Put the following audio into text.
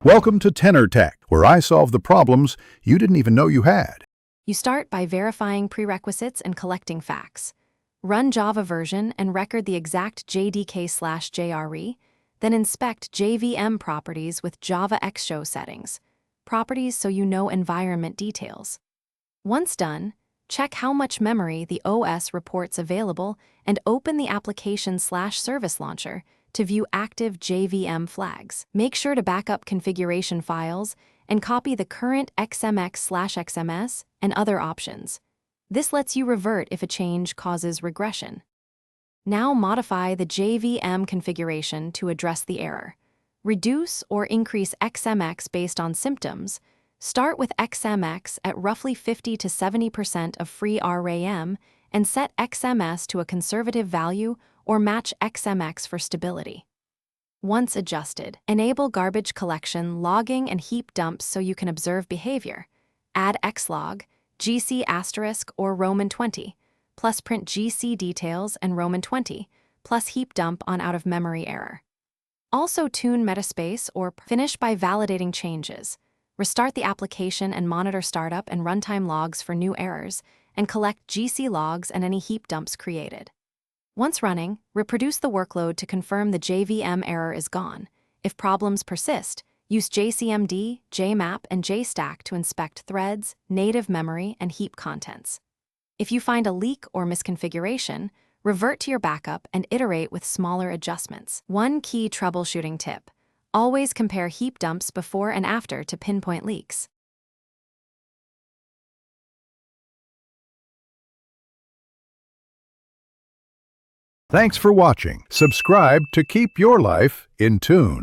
Welcome to Tenor Tech, where I solve the problems you didn't even know you had. You start by verifying prerequisites and collecting facts. Run Java version and record the exact JDK/JRE, then inspect JVM properties with Java XShow settings, properties so you know environment details. Once done, check how much memory the OS reports available and open the application/service launcher to view active JVM flags. Make sure to back up configuration files and copy the current XMX/XMS and other options. This lets you revert if a change causes regression. Now modify the JVM configuration to address the error. Reduce or increase XMX based on symptoms. Start with XMX at roughly 50 to 70% of free RAM and set XMS to a conservative value or match XMX for stability. Once adjusted, enable garbage collection, logging, and heap dumps so you can observe behavior. Add xlog, GC*, or Roman 20, plus print GC details and Roman 20, plus heap dump on out-of-memory error. Also tune metaspace or finish by validating changes. Restart the application and monitor startup and runtime logs for new errors, and collect GC logs and any heap dumps created. Once running, reproduce the workload to confirm the JVM error is gone. If problems persist, use JCMD, JMap, and JStack to inspect threads, native memory, and heap contents. If you find a leak or misconfiguration, revert to your backup and iterate with smaller adjustments. One key troubleshooting tip: always compare heap dumps before and after to pinpoint leaks. Thanks for watching. Subscribe to keep your life in tune.